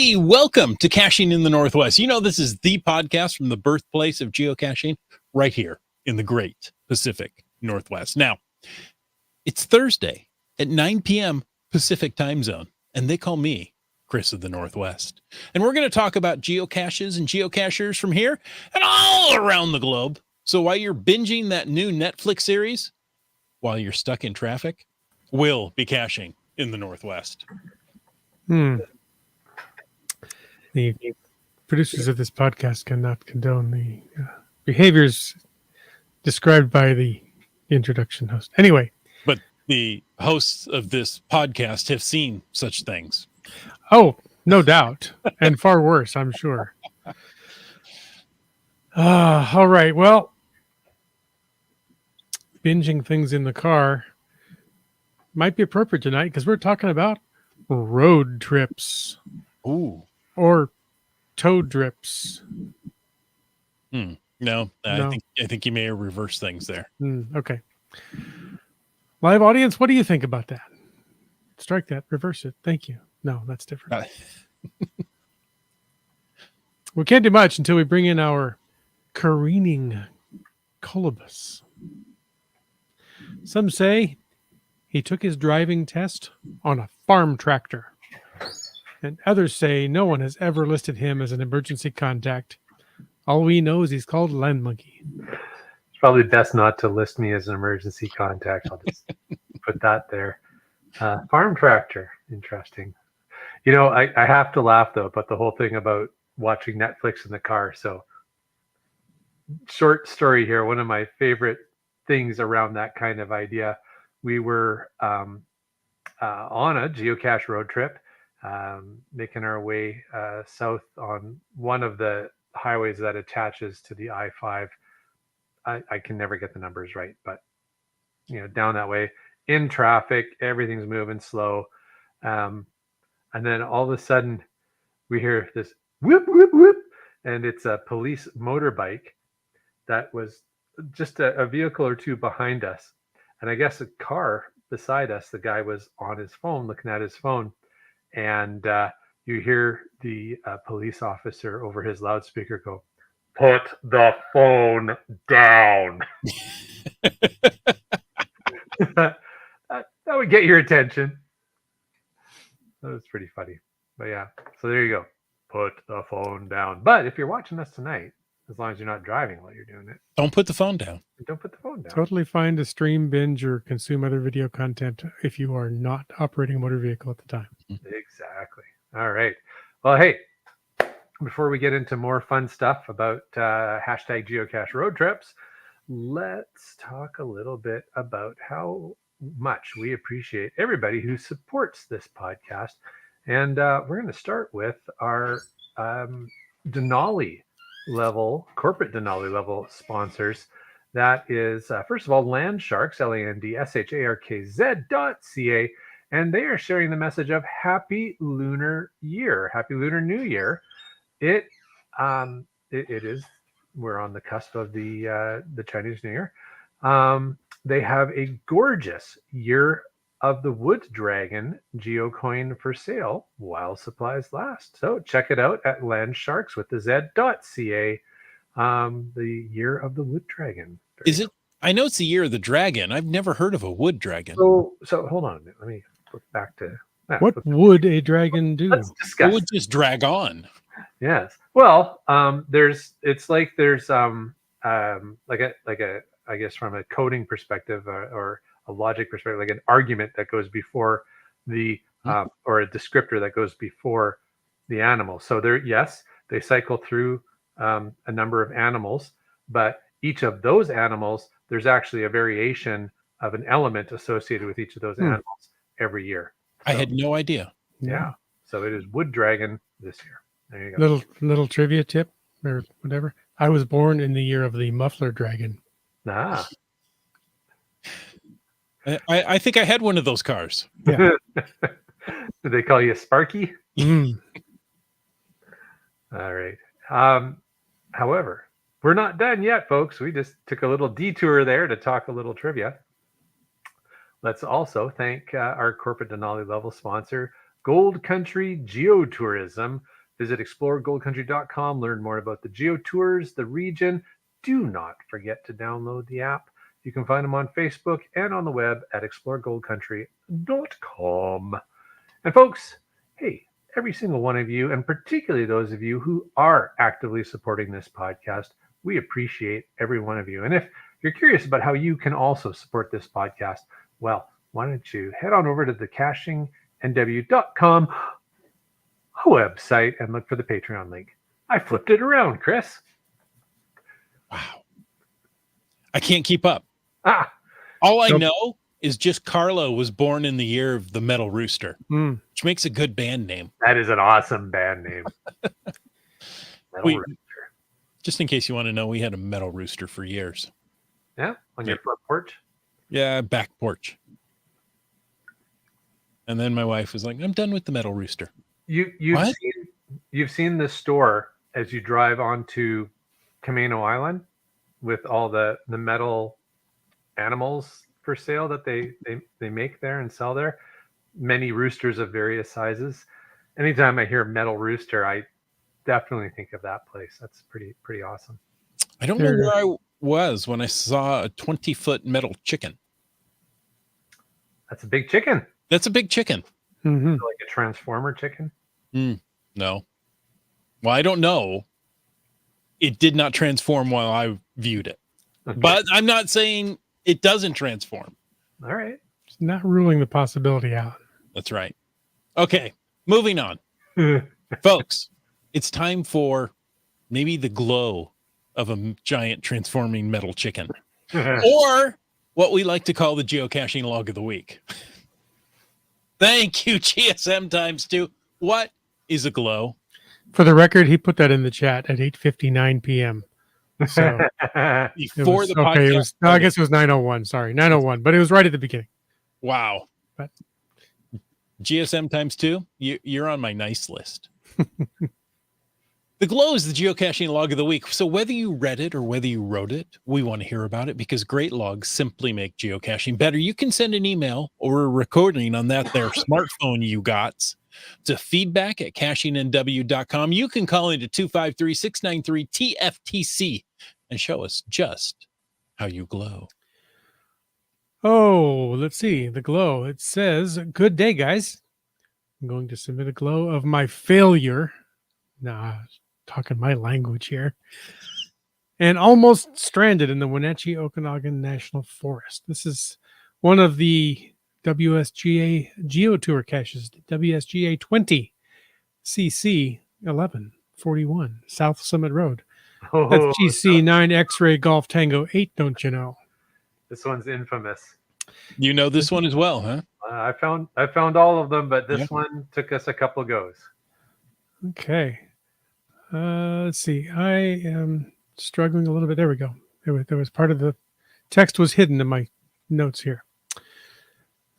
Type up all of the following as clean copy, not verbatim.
Hey, welcome to Caching in the Northwest. You know, this is the podcast from the birthplace of geocaching right here in the great Pacific Northwest. Now, it's Thursday at 9 p.m. Pacific time zone, and they call me Chris of the Northwest. And we're going to talk about geocaches and geocachers from here and all around the globe. So while you're binging that new Netflix series, while you're stuck in traffic, we'll be caching in the Northwest. The producers of this podcast cannot condone the behaviors described by the introduction host. Anyway. But the hosts of this podcast have seen such things. Oh, no doubt. And far worse, I'm sure. All right. Well, binging things in the car might be appropriate tonight because we're talking about road trips. Ooh. Or toad drips. No. I think you may have reversed things there. Okay. Live audience, what do you think about that? Strike that, reverse it. Thank you. No, that's different. We can't do much until we bring in our careening colobus. Some say he took his driving test on a farm tractor. And others say no one has ever listed him as an emergency contact. All we know is he's called Land Monkey. It's probably best not to list me as an emergency contact. I'll just put that there. Farm tractor. Interesting. You know, I have to laugh, though, about the whole thing about watching Netflix in the car. So, short story here. One of my favorite things around that kind of idea, we were on a geocache road trip. Making our way south on one of the highways that attaches to the I-5. I can never get the numbers right, but down that way in traffic, everything's moving slow, and then all of a sudden we hear this whoop whoop whoop, and it's a police motorbike that was just a vehicle or two behind us, and I guess a car beside us. The guy was on his phone, looking at his phone. And you hear the police officer over his loudspeaker go, "Put the phone down." that would get your attention. That was pretty funny. But yeah, so there you go. Put the phone down. But if you're watching us tonight, as long as you're not driving while you're doing it, don't put the phone down. Don't put the phone down. Totally fine to stream, binge, or consume other video content if you are not operating a motor vehicle at the time. Exactly. All right. Well, hey, before we get into more fun stuff about hashtag geocache road trips, let's talk a little bit about how much we appreciate everybody who supports this podcast. And we're going to start with our Denali level, corporate Denali level sponsors. That is, first of all, Landsharks, LANDSHARKZ.ca. And they are sharing the message of Happy Lunar Year, Happy Lunar New Year. It is. We're on the cusp of the Chinese New Year. They have a gorgeous Year of the Wood Dragon geocoin for sale while supplies last. So check it out at Landsharks with the Z.ca. The Year of the Wood Dragon. Is it? I know it's the Year of the Dragon. I've never heard of a wood dragon. So hold on a minute. Let me flip back to that. What would a dragon do? It would just drag on. Yes. Well, there's like I guess from a coding perspective or a logic perspective, like an argument that goes before the or a descriptor that goes before the animal. So they cycle through a number of animals, but each of those animals, there's actually a variation of an element associated with each of those animals every year. So, I had no idea. Yeah. So it is Wood Dragon this year. There you go. Little trivia tip or whatever. I was born in the year of the muffler dragon. Ah. I think I had one of those cars. Yeah. Did they call you Sparky? Mm. All right. However, we're not done yet, folks. We just took a little detour there to talk a little trivia. Let's also thank our corporate Denali level sponsor, Gold Country Geotourism, Visit exploregoldcountry.com, learn more about the geo tours, the region. Do not forget to download the app. You can find them on Facebook and on the web at exploregoldcountry.com. And folks, hey, every single one of you, and particularly those of you who are actively supporting this podcast, we appreciate every one of you. And if you're curious about how you can also support this podcast, well, why don't you head on over to the cachingnw.com website and look for the Patreon link. I flipped it around, Chris. Wow. I can't keep up. Ah, All I know is just Carlo was born in the year of the Metal Rooster, which makes a good band name. that is an awesome band name. Metal Rooster. Just in case you want to know, we had a Metal Rooster for years. Yeah, on your front porch. Yeah, back porch. And then my wife was like, "I'm done with the Metal Rooster." You've seen the store as you drive onto Camino Island with all the metal animals for sale that they make there and sell there. Many roosters of various sizes. Anytime I hear Metal Rooster, I definitely think of that place. That's pretty awesome. I don't know where I was when I saw a 20-foot metal chicken. That's a big chicken. That's a big chicken. Mm-hmm. Like a transformer chicken. No. Well, I don't know. It did not transform while I viewed it. Okay. But I'm not saying it doesn't transform. All right. It's not ruling the possibility out. That's right. Okay, moving on. Folks, it's time for maybe the glow of a giant transforming metal chicken. Or what we like to call the geocaching log of the week. Thank you, GSM times 2. What is a glow? For the record, he put that in the chat at 8:59 p.m. So Before the podcast. Okay, I guess it was 9:01. Sorry, 9:01, but it was right at the beginning. Wow. But GSM times 2, you're on my nice list. The glow is the geocaching log of the week. So whether you read it or whether you wrote it, we want to hear about it because great logs simply make geocaching better. You can send an email or a recording on that there smartphone you got to feedback@cachingnw.com. You can call into 253-693-TFTC and show us just how you glow. oh, let's see. The glow. It says, "Good day, guys. I'm going to submit a glow of my failure." Nah, talking my language here. And almost stranded in the Wenatchee Okanagan National Forest. This is one of the WSGA Geotour caches, WSGA 20 CC 1141 South Summit Road. That's GC 9 X-Ray Golf Tango 8, don't you know? This one's infamous. You know this one as well, huh? I found all of them, but this one took us a couple goes. Okay. Let's see. I am struggling a little bit. There we go. There was part of the text was hidden in my notes here.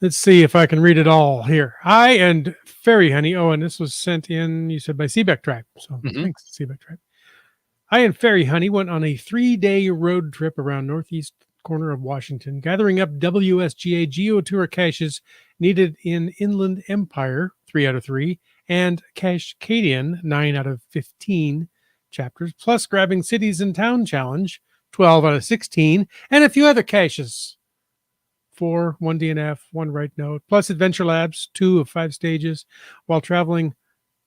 Let's see if I can read it all here. I and Fairy Honey. Oh, and this was sent in, you said, by Seabeck Tribe. So thanks, Seabeck Tribe. I and Fairy Honey went on a 3-day road trip around northeast corner of Washington, gathering up WSGA Geotour caches needed in Inland Empire, 3 out of 3, and Cascadian, 9 out of 15 chapters, plus grabbing Cities and Town Challenge, 12 out of 16, and a few other caches. 4, 1 DNF, 1 right note, plus Adventure Labs, 2 of 5 stages, while traveling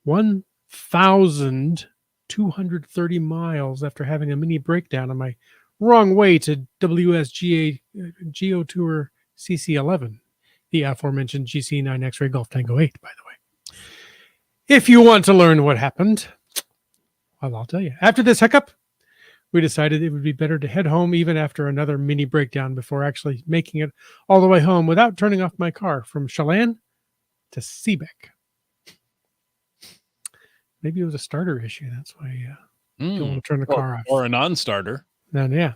1,230 miles after having a mini breakdown on my wrong way to WSGA Geotour CC11, the aforementioned GC9 X-Ray Golf Tango 8, by the way. If you want to learn what happened, well, I'll tell you. After this hiccup, we decided it would be better to head home even after another mini breakdown before actually making it all the way home without turning off my car from Chelan to Seabeck. Maybe it was a starter issue. That's why you don't want to turn the car off. Or a non-starter. Then, yeah.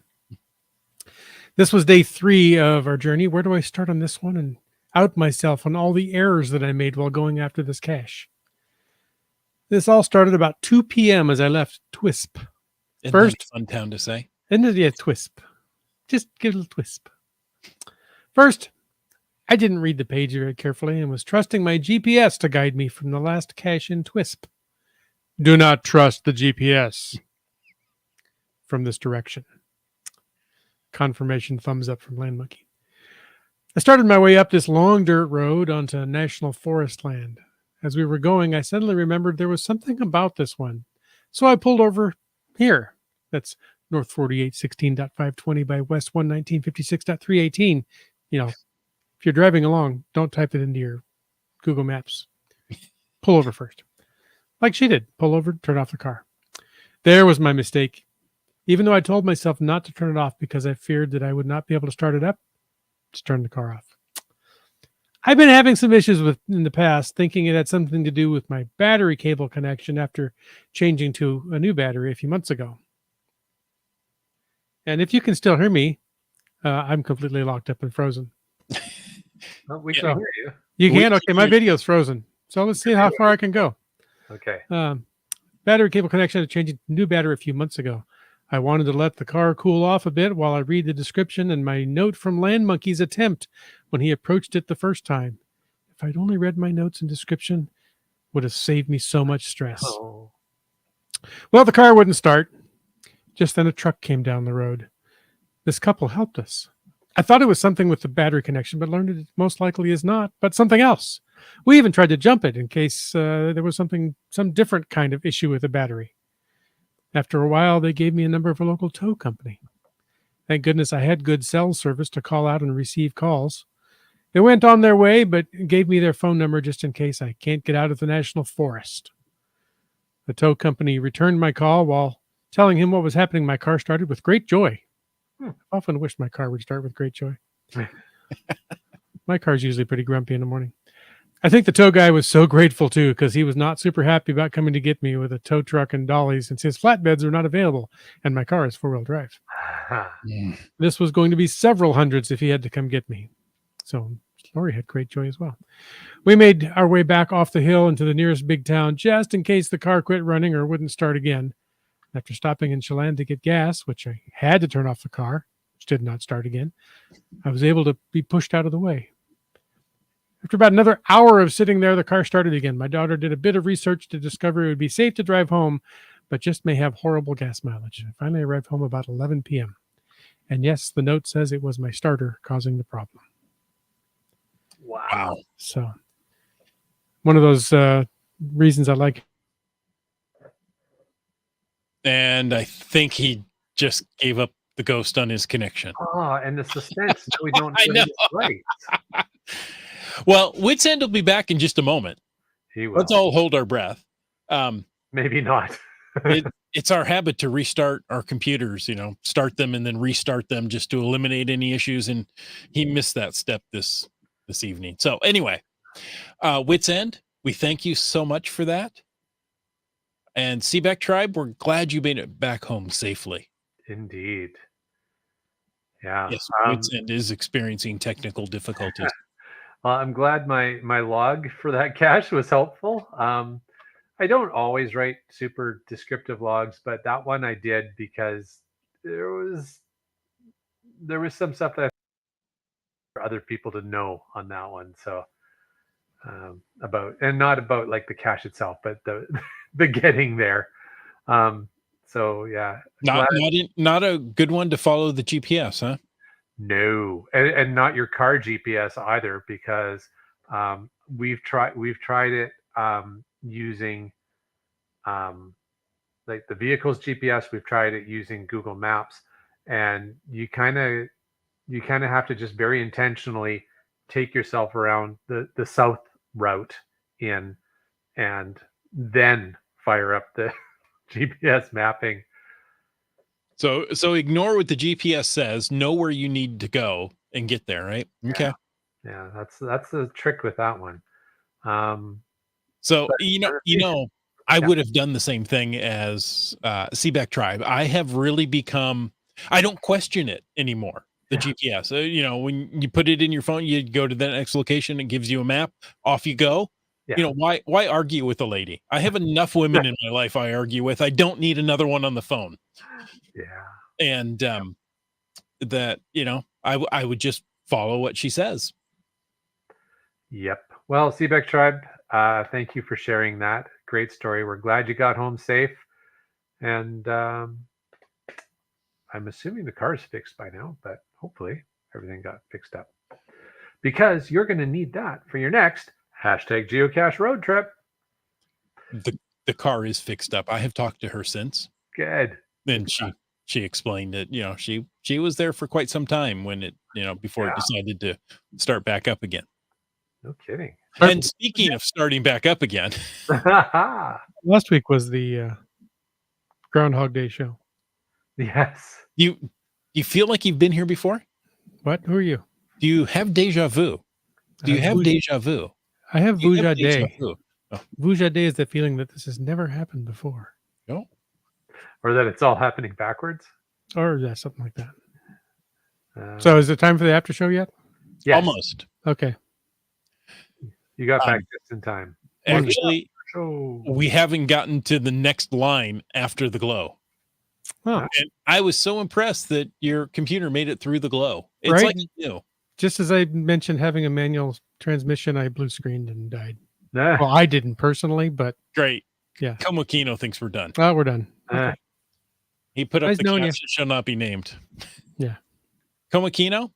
This was day 3 of our journey. Where do I start on this one and out myself on all the errors that I made while going after this cache? This all started about 2 p.m. as I left Twisp. Isn't First, that a fun town to say? Isn't it? Yeah, Twisp. Just give it a little Twisp. First, I didn't read the page very carefully and was trusting my GPS to guide me from the last cache in Twisp. Do not trust the GPS from this direction. Confirmation thumbs up from Land Monkey. I started my way up this long dirt road onto national forest land. As we were going, I suddenly remembered there was something about this one. So I pulled over here. That's North 4816.520 by West 11956.318. You know, if you're driving along, don't type it into your Google Maps. Pull over first. Like she did. Pull over, turn off the car. There was my mistake. Even though I told myself not to turn it off because I feared that I would not be able to start it up, just turn the car off. I've been having some issues with in the past, thinking it had something to do with my battery cable connection after changing to a new battery a few months ago. And if you can still hear me, I'm completely locked up and frozen. Well, we can hear you. You can? Okay, my video's frozen. So let's see how far I can go. Okay. Battery cable connection, changing to new battery a few months ago. I wanted to let the car cool off a bit while I read the description and my note from Land Monkey's attempt when he approached it the first time. If I'd only read my notes and description, would have saved me so much stress. Oh. Well, the car wouldn't start. Just then a truck came down the road. This couple helped us. I thought it was something with the battery connection, but learned it most likely is not, but something else. We even tried to jump it in case there was some different kind of issue with the battery. After a while, they gave me a number of a local tow company. Thank goodness I had good cell service to call out and receive calls. They went on their way, but gave me their phone number just in case I can't get out of the national forest. The tow company returned my call while telling him what was happening. My car started with great joy. I often wish my car would start with great joy. My car's usually pretty grumpy in the morning. I think the tow guy was so grateful too, because he was not super happy about coming to get me with a tow truck and dollies since his flatbeds are not available and my car is four-wheel drive. This was going to be several hundreds if he had to come get me. So Lori had great joy as well. We made our way back off the hill into the nearest big town just in case the car quit running or wouldn't start again. After stopping in Chelan to get gas, which I had to turn off the car, which did not start again, I was able to be pushed out of the way. After about another hour of sitting there, the car started again. My daughter did a bit of research to discover it would be safe to drive home, but just may have horrible gas mileage. I finally arrived home about 11 p.m. And yes, the note says it was my starter causing the problem. Wow. So one of those reasons I like. And I think he just gave up the ghost on his connection. Oh, and the suspense. We don't I know. Right. Well, Wits End will be back in just a moment. He will. Let's all hold our breath. Maybe not. It's our habit to restart our computers, start them and then restart them just to eliminate any issues. And he missed that step this evening. So anyway, Wits End, we thank you so much for that. And Seaback Tribe, we're glad you made it back home safely. Indeed. Yeah. Yes, Wits End is experiencing technical difficulties. I'm glad my log for that cache was helpful. I don't always write super descriptive logs, but that one I did because there was some stuff that I for other people to know on that one. So not about like the cache itself, but the getting there. So yeah, not a good one to follow the GPS, huh? No, and not your car GPS either, because we've tried it using like the vehicle's GPS. We've tried it using Google Maps, and you kind of have to just very intentionally take yourself around the south route in, and then fire up the GPS mapping. So ignore what the GPS says, know where you need to go and get there, right? Okay. Yeah, that's the trick with that one. So I would have done the same thing as Seaback Tribe. I have really become, I don't question it anymore. The GPS, when you put it in your phone, you go to the next location, it gives you a map, off you go. Yeah. Why argue with a lady? I have enough women in my life I argue with. I don't need another one on the phone. Yeah. And I would just follow what she says. Yep. Well, Seaback Tribe, thank you for sharing that. great story. We're glad you got home safe. And I'm assuming the car's fixed by now, but hopefully everything got fixed up. Because you're going to need that for your next #geocache road trip. The car is fixed up. I have talked to her since. Good. And she explained that, she was there for quite some time when it, before it decided to start back up again. No kidding. And speaking of starting back up again, last week was the Groundhog Day show. Yes. you feel like you've been here before? What? Who are you? Do you have deja vu? Do you have deja vu? I have Vuja Day. Oh. Vuja Day is the feeling that this has never happened before. No. Or that it's all happening backwards. Or yeah, something like that. So is it time for the after show yet? Yes. Almost. Okay. You got back just in time. Actually, we haven't gotten to the next line after the glow. Oh. And I was so impressed that your computer made it through the glow. It's Right? like you knew. Just as I mentioned having a manual transmission, I blue screened and died. Nah. Well, I didn't personally, but Great. yeah. Komakino thinks we're done. Oh, we're done. Okay. He put up Nice the knowing cast that shall not be named. Yeah. Komakino,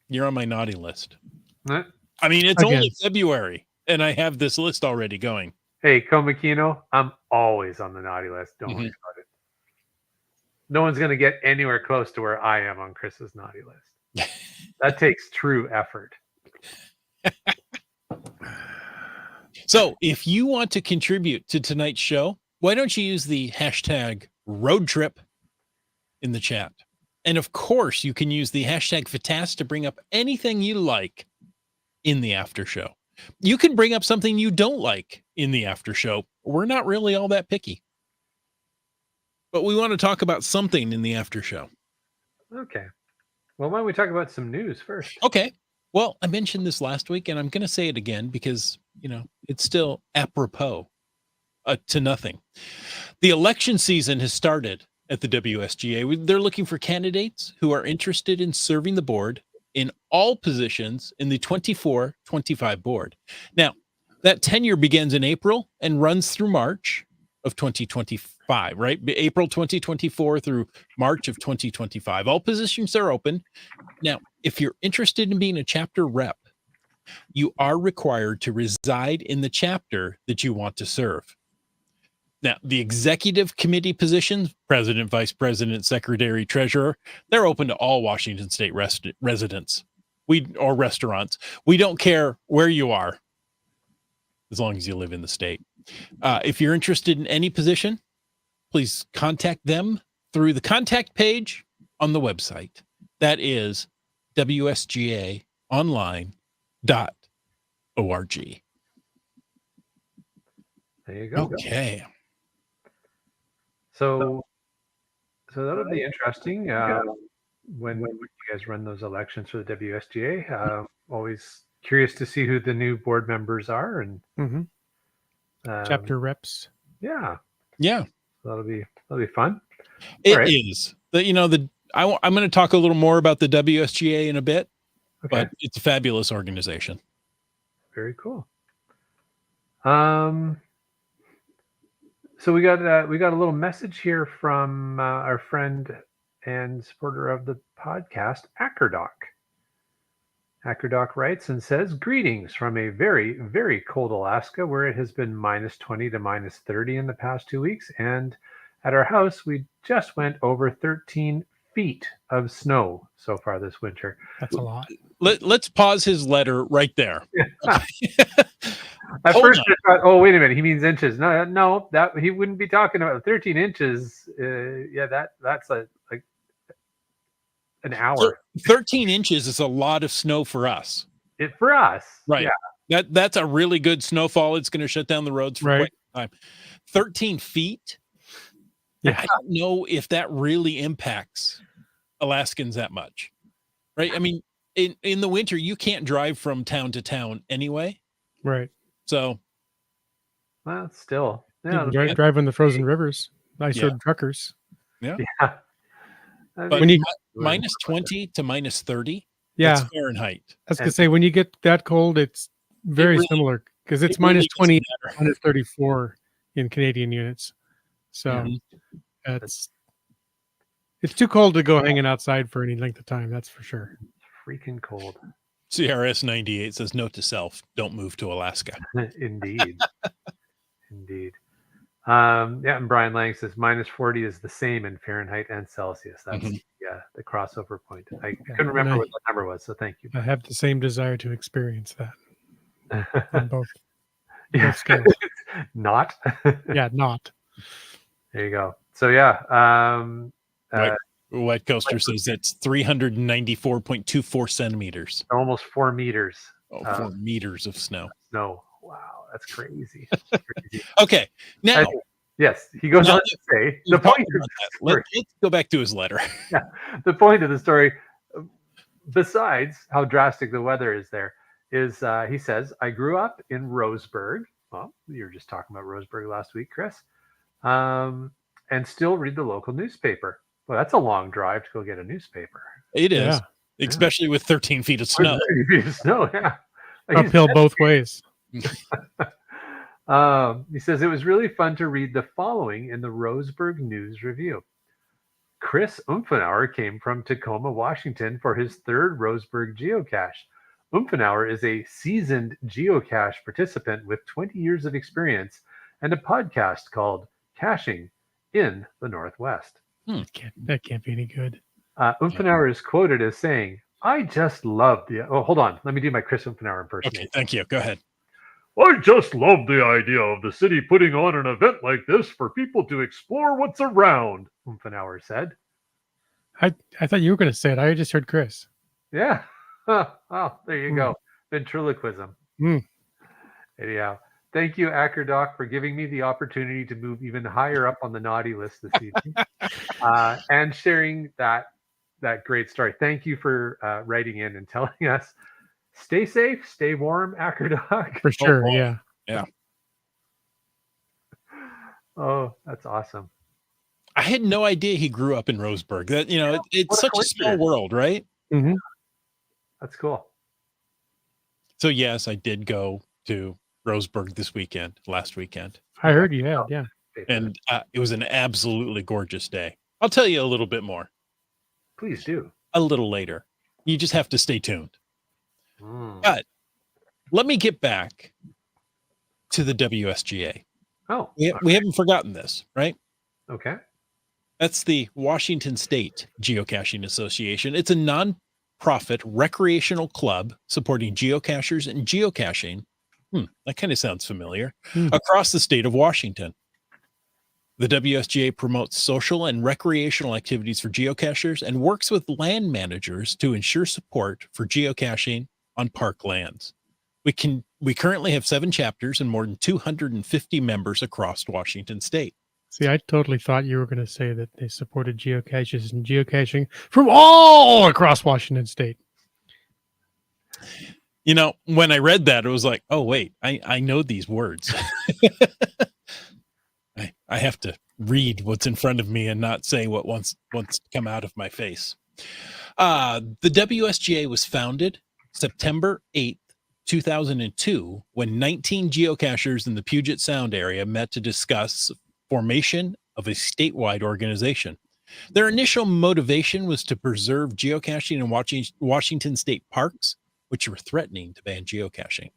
you're on my naughty list. Nah. I mean, it's Again. only February, and I have this list already going. Hey, Komakino, I'm always on the naughty list. Don't worry about it. No one's going to get anywhere close to where I am on Chris's naughty list. That takes true effort. So if you want to contribute to tonight's show, why don't you use the hashtag Roadtrip in the chat? And of course, you can use the hashtag FATAS to bring up anything you like in the after show. You can bring up something you don't like in the after show. We're not really all that picky. But we want to talk about something in the after show. Okay. Well, why don't we talk about some news first? Okay. Well, I mentioned this last week, and I'm going to say it again because, it's still apropos to nothing. The election season has started at the WSGA. They're looking for candidates who are interested in serving the board in all positions in the 24-25 board. Now, that tenure begins in April and runs through March of 2025, right? April 2024 through March of 2025. All positions are open. Now, if you're interested in being a chapter rep, you are required to reside in the chapter that you want to serve. Now, the executive committee positions, president, vice president, secretary, treasurer, they're open to all Washington State residents or restaurants. We don't care where you are, as long as you live in the state. If you're interested in any position, please contact them through the contact page on the website. That is wsgaonline.org. There you go. Okay. So that'll be interesting when you guys run those elections for the WSGA. Always curious to see who the new board members are and chapter reps. Yeah. Yeah. That'll be fun. It is. I'm going to talk a little more about the WSGA in a bit, but it's a fabulous organization. Very cool. So we got a little message here from our friend and supporter of the podcast, Ackerdoc. Ackerdoc writes and says, "Greetings from a very, very cold Alaska, where it has been -20 to -30 in the past 2 weeks. And at our house, we just went over 13 feet of snow so far this winter." That's a lot. Let's pause his letter right there. At first I thought, oh, wait a minute, he means inches. No, that he wouldn't be talking about 13 inches. That's like an hour. So 13 inches is a lot of snow for us. For us. Right. Yeah. That's a really good snowfall. It's going to shut down the roads for quite some time. 13 feet. Yeah. I don't know if that really impacts Alaskans that much. Right. I mean, in the winter, you can't drive from town to town anyway. Right. So. Well, still. Yeah, drive on the frozen rivers. Ice road truckers. Yeah. Yeah. But when -20 to -30, yeah, that's Fahrenheit. I was going to say, when you get that cold, it's very similar because it's It really minus doesn't 20, matter. minus 34 in Canadian units. So Mhm. it's too cold to go hanging outside for any length of time. That's for sure. Freaking cold. CRS 98 says, note to self, don't move to Alaska. Indeed. Indeed. Yeah, and Brian Lang says minus 40 is the same in Fahrenheit and Celsius. That's Mhm. the crossover point. I Yeah, couldn't remember and what that number was, so thank you. I have the same desire to experience that on both Yeah. scales. Not. Yeah, not. There you go. So yeah, White Coaster says it's 394.24 centimeters. almost 4 meters. 4 meters of snow. No, wow, that's crazy. Crazy. Okay, now Yes, he goes now on that to say we've the point. talked about that, let's go back to his letter. Yeah, the point of the story, besides how drastic the weather is there, is he says, I grew up in Roseburg. Well, you were just talking about Roseburg last week, Chris, and still read the local newspaper. Well, that's a long drive to go get a newspaper. It is, Yeah. especially with 13 feet of snow. 30 feet of snow, yeah. Uphill both ways. He says it was really fun to read the following in the Roseburg News Review. Chris Umfenauer came from Tacoma, Washington for his third Roseburg geocache. Umfenauer is a seasoned geocache participant with 20 years of experience and a podcast called Caching in the Northwest. That can't be any good. Umfenauer is quoted as saying, I just love the... Oh, hold on. Let me do my Chris Umfenauer impersonation. Okay, thank you. Go ahead. I just love the idea of the city putting on an event like this for people to explore what's around, Umfenauer said. I thought you were going to say it. I just heard Chris. Yeah. Oh, there you go. Ventriloquism. Anyhow, thank you, AckerDoc, for giving me the opportunity to move even higher up on the naughty list this evening and sharing that great story. Thank you for writing in and telling us. Stay safe, stay warm, AckerDoc. For sure, boy. yeah. Yeah. Oh, that's awesome. I had no idea he grew up in Roseburg. That it's such a small coincidence. world, right? Mm-hmm. That's cool. So yes, I did go to Roseburg last weekend. I heard you had, yeah. And it was an absolutely gorgeous day. I'll tell you a little bit more Please do. a little later. You just have to stay tuned. But let me get back to the WSGA. Oh, We haven't forgotten this, right? okay. That's the Washington State Geocaching Association. It's a non-profit recreational club supporting geocachers and geocaching. That kind of sounds familiar. Across the state of Washington. The WSGA promotes social and recreational activities for geocachers and works with land managers to ensure support for geocaching on park lands. We currently have 7 chapters and more than 250 members across Washington State. See, I totally thought you were going to say that they supported geocaches and geocaching from all across Washington State. When I read that, it was like, oh, wait, I know these words. I have to read what's in front of me and not say what wants to come out of my face. The WSGA was founded September 8th, 2002, when 19 geocachers in the Puget Sound area met to discuss formation of a statewide organization. Their initial motivation was to preserve geocaching in Washington state parks, which were threatening to ban geocaching.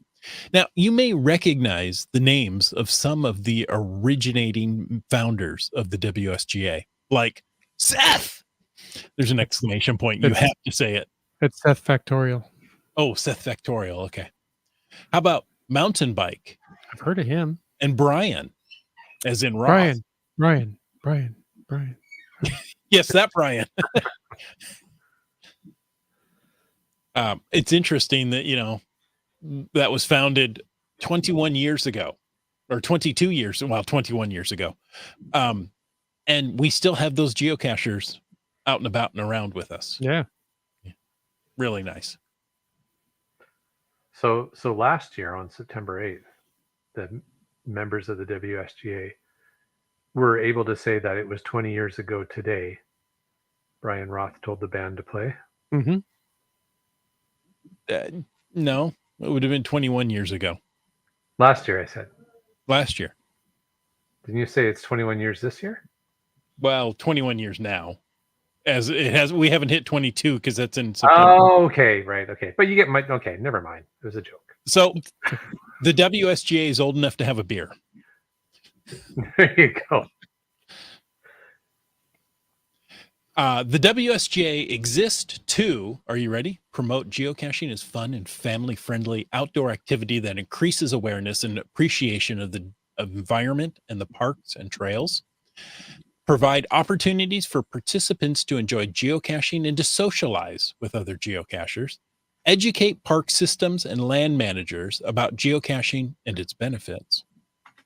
Now, you may recognize the names of some of the originating founders of the WSGA, like Seth. There's an exclamation point. You have to say it. It's Seth Factorial. Oh, Seth Factorial. Okay. How about Mountain Bike? I've heard of him. And Brian, as in Ross. Brian. Yes, that Brian. It's interesting that, that was founded 21 years ago or 22 years. Well, 21 years ago. And we still have those geocachers out and about and around with us. Yeah. Really nice. So last year on September 8th, the members of the WSGA were able to say that it was 20 years ago today. Brian Roth told the band to play. Mm-hmm. No, it would have been 21 years ago. Last year, I said. Last year. Didn't you say it's 21 years this year? Well, 21 years now. As it has, we haven't hit 22 because that's in September. Oh, okay, right, okay. But you get my okay. Never mind. It was a joke. So the WSGA is old enough to have a beer. There you go. The WSGA exists to, are you ready? Promote geocaching as fun and family-friendly outdoor activity that increases awareness and appreciation of the environment and the parks and trails. Provide opportunities for participants to enjoy geocaching and to socialize with other geocachers. Educate park systems and land managers about geocaching and its benefits.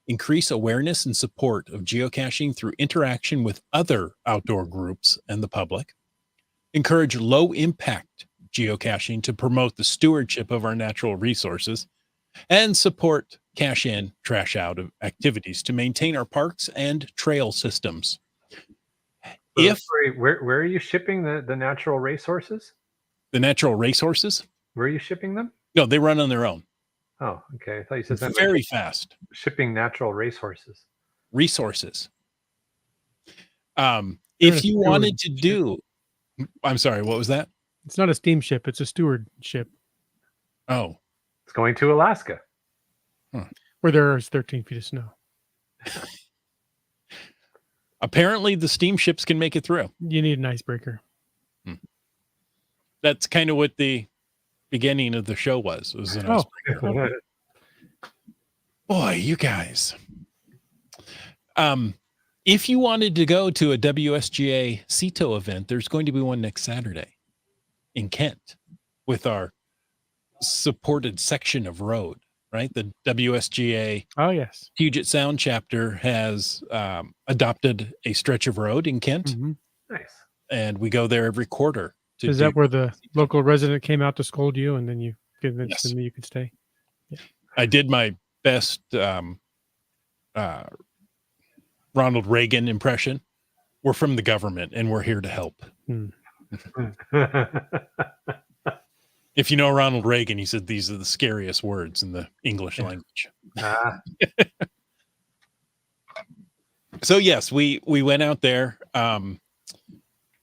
Increase awareness and support of geocaching through interaction with other outdoor groups and the public. Encourage low-impact geocaching to promote the stewardship of our natural resources. And support cache in, trash out of activities to maintain our parks and trail systems. Where are you shipping the natural racehorses? The natural racehorses? Where are you shipping them? No, they run on their own. Oh, okay. I thought you said something very fast. Shipping natural racehorses. Resources. If you wanted to do, I'm sorry, what was that? It's not a steamship; it's a stewardship. Oh, it's going to Alaska, where there is 13 feet of snow. Apparently, the steamships can make it through. You need an icebreaker. That's kind of what the beginning of the show was. It was an icebreaker. Boy, you guys. If you wanted to go to a WSGA CETO event, there's going to be one next Saturday in Kent with our supported section of road, right? The WSGA Puget Sound chapter has adopted a stretch of road in Kent. Mm-hmm. Nice. And we go there every quarter. Is that where the local resident came out to scold you and then you convinced them you could stay? Yeah. I did my best Ronald Reagan impression. We're from the government and we're here to help. If you know Ronald Reagan, he said these are the scariest words in the English language. So yes, we went out there.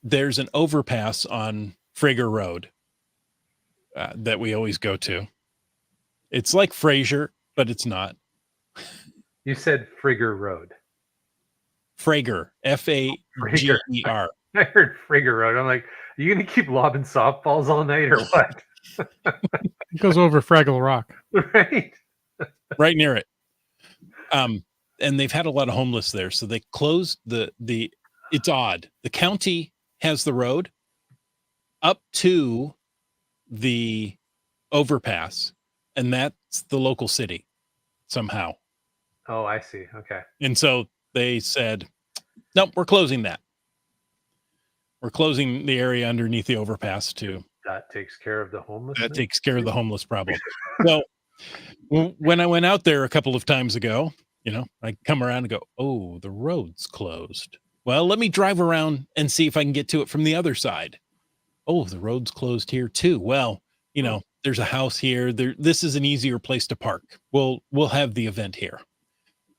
There's an overpass on Frager Road that we always go to. It's like Fraser, but it's not. You said Frager Road. Frager, F-A-G-E-R. I heard Frager Road. I'm like, are you going to keep lobbing softballs all night or what? It goes over Fraggle Rock. Right. Right near it. And they've had a lot of homeless there. So they closed it's odd. The county has the road up to the overpass, and that's the local city somehow. Oh, I see. Okay. And so they said, nope, we're closing that. We're closing the area underneath the overpass too. That takes care of the homeless. That takes care of the homeless problem. So when I went out there a couple of times ago, I come around and go, oh, the road's closed. Well, let me drive around and see if I can get to it from the other side. Oh, the road's closed here too. Well, there's a house here. This is an easier place to park. We'll have the event here.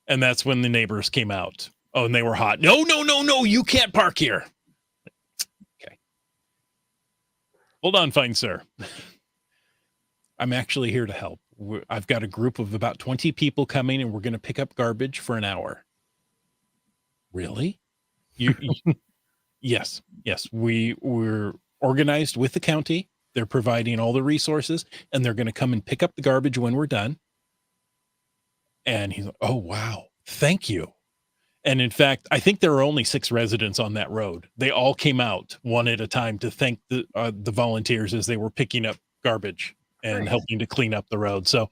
And that's when the neighbors came out. Oh, and they were hot. No, you can't park here. Okay. Hold on, fine sir. I'm actually here to help. I've got a group of about 20 people coming, and we're going to pick up garbage for an hour. Really? Yes. We're organized with the county. They're providing all the resources, and they're going to come and pick up the garbage when we're done. And he's like, oh, wow, thank you. And in fact, I think there are only 6 residents on that road. They all came out one at a time to thank the volunteers as they were picking up garbage and helping to clean up the road. So,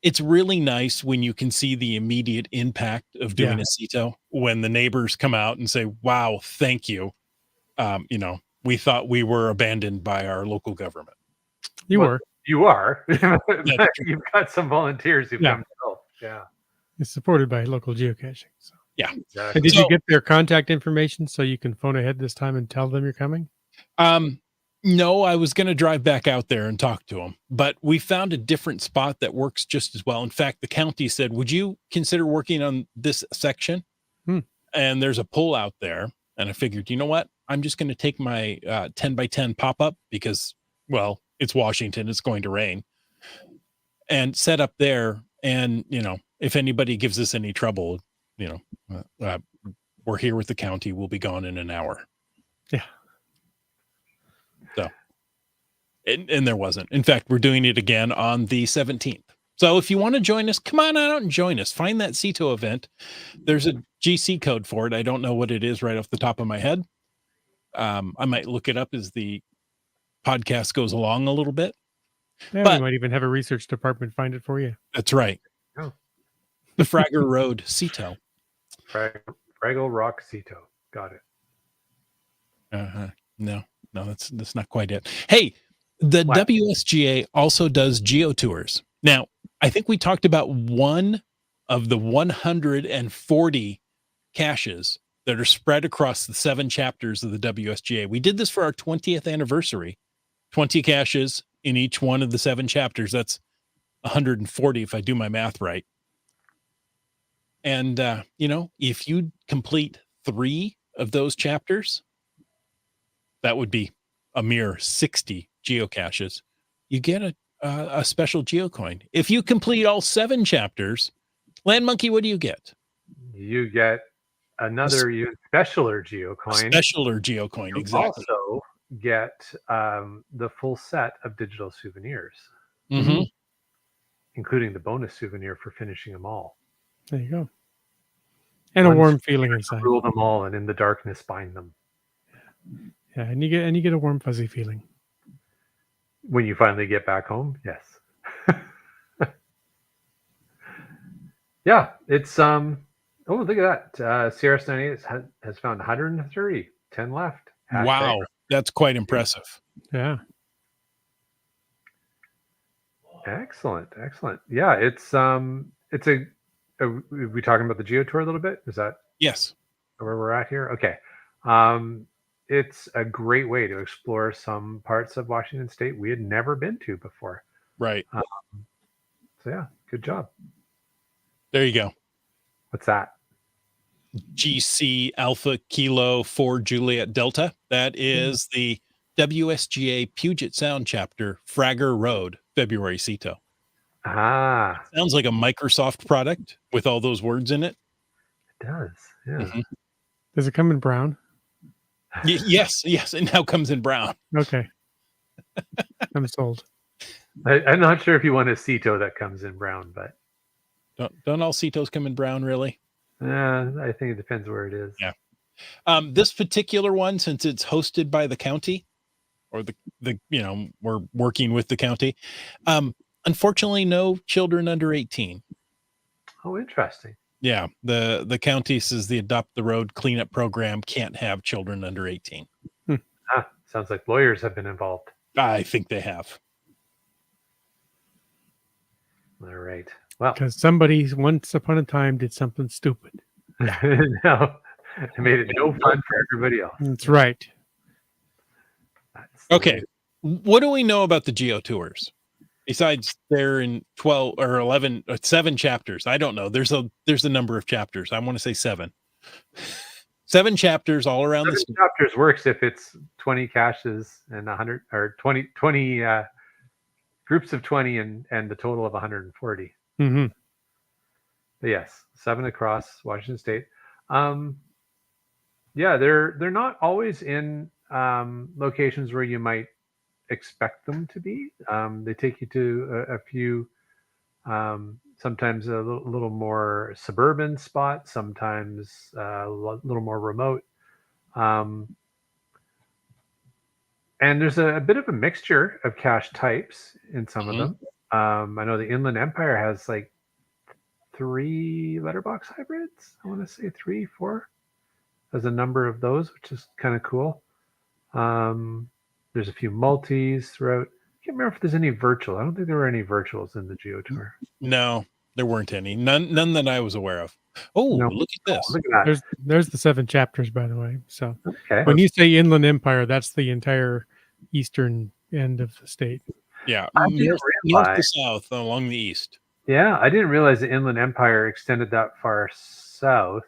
it's really nice when you can see the immediate impact of doing a CETO, when the neighbors come out and say, wow, thank you. We thought we were abandoned by our local government. You were. You are. You've got some volunteers who've come to help. Yeah. It's supported by local geocaching. So. Yeah. Exactly. And did you get their contact information so you can phone ahead this time and tell them you're coming? No, I was going to drive back out there and talk to him, but we found a different spot that works just as well. In fact, the county said, would you consider working on this section? And there's a pull out there. And I figured, you know what? I'm just going to take my 10 by 10 pop up because, well, it's Washington. It's going to rain. And set up there. And, if anybody gives us any trouble, we're here with the county. We'll be gone in an hour. Yeah. So, and there wasn't. In fact, we're doing it again on the 17th. So if you want to join us, come on out and join us. Find that CETO event. There's a GC code for it. I don't know what it is right off the top of my head. I might look it up as the podcast goes along a little bit. Yeah, but we might even have a research department find it for you. That's right. Oh. The Fragger Road CETO. Fraggle Rock CETO. Got it. No, that's not quite it. Hey, the What? WSGA also does geo tours. Now, I think we talked about one of the 140 caches that are spread across the 7 chapters of the WSGA. We did this for our 20th anniversary. 20 caches in each one of the 7 chapters. That's 140 if I do my math right. And, if you complete 3 of those chapters, that would be a mere 60 geocaches. You get a special geocoin. If you complete all 7 chapters, Land Monkey, what do you get? You get another specialer geocoin. Specialer geocoin, You exactly. also get the full set of digital souvenirs, Mm-hmm. including the bonus souvenir for finishing them all. There you go. And a warm feeling inside. Rule them all, and in the darkness bind them. Yeah, and you get a warm fuzzy feeling. When you finally get back home, yes. Yeah, it's oh, look at that. CRS98 has found 130, 10 left. Wow, that's quite impressive. Yeah. Excellent. Yeah, it's a are we talking about the Geo Tour a little bit? Is that Yes. where we're at here? Okay. It's a great way to explore some parts of Washington State we had never been to before. Right. So yeah, good job. There you go. What's that? GC Alpha Kilo 4 Juliet Delta. That is the WSGA Puget Sound chapter, Fragger Road, February CETO. Ah, Sounds like a Microsoft product with all those words in it. it does. Yeah. Mhm. Does it come in brown? Yes. It now comes in brown. Okay. I'm sold. I'm not sure if you want a CETO that comes in brown, but Don't all CETOs come in brown, really? I think it depends where it is. Yeah. This particular one, since it's hosted by the county, or the we're working with the county. Unfortunately, no children under 18. Oh, interesting. Yeah, the county says the Adopt the Road cleanup program can't have children under 18. Sounds like lawyers have been involved. I think they have. All right. Well, Because somebody once upon a time did something stupid. no, it made it no fun for everybody else. That's right. That's the Okay. What do we know about the Geo Tours? Besides they're in 12 or 11 or 7 chapters. I don't know. There's a number of chapters. I want to say 7. 7 chapters all around the 7 chapters works if it's 20 caches and 100 or 20 groups of 20 and the total of 140. Mm-hmm. But yes, 7 across Washington State. Yeah, they're not always in locations where you might expect them to be. They take you to a few, sometimes a little more suburban spots, sometimes a little more remote. And there's a bit of a mixture of cache types in some of them. I know the Inland Empire has like 3 letterbox hybrids. I want to say 3, 4. There's a number of those, which is kind of cool. There's a few multis throughout. I can't remember if there's any virtual. I don't think there were any virtuals in the Geo Tour. No, there weren't any. None that I was aware of. Oh, No. look at this. Look at that. There's the 7 chapters, by the way. So Okay. when you say Inland Empire, that's the entire eastern end of the state. Yeah, I didn't north to realize. south along the east. Yeah, I didn't realize the Inland Empire extended that far south.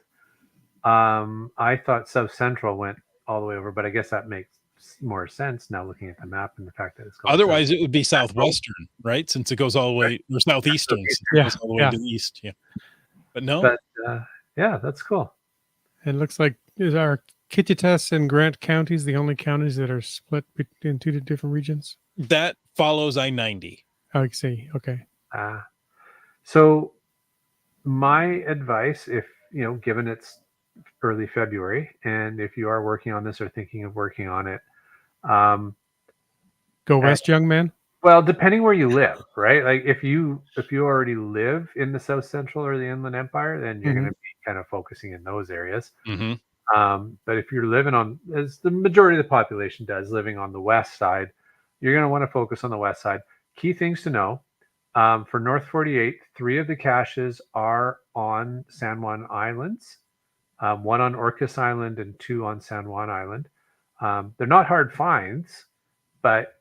I thought South Central went all the way over, but I guess that makes more sense now looking at the map and the fact that it's called South Otherwise, it would be southwestern, right? Since it goes all the way, or southeastern, since it Yeah, goes all the way yeah. to the east. Yeah, but no, But yeah, that's cool. It looks like is our Kittitas and Grant counties the only counties that are split into two different regions? that follows I-90. I see. Okay. So my advice, if given it's early February, and if you are working on this or thinking of working on it, Go west, young man. well, depending where you live, right? Like if you already live in the South Central or the Inland Empire, then you're going to be kind of focusing in those areas. Mm-hmm. But if you're living on, as the majority of the population does, living on the west side, you're going to want to focus on the west side. Key things to know. For North 48, 3 of the caches are on San Juan Islands, 1 on Orcas Island and 2 on San Juan Island. They're not hard finds, but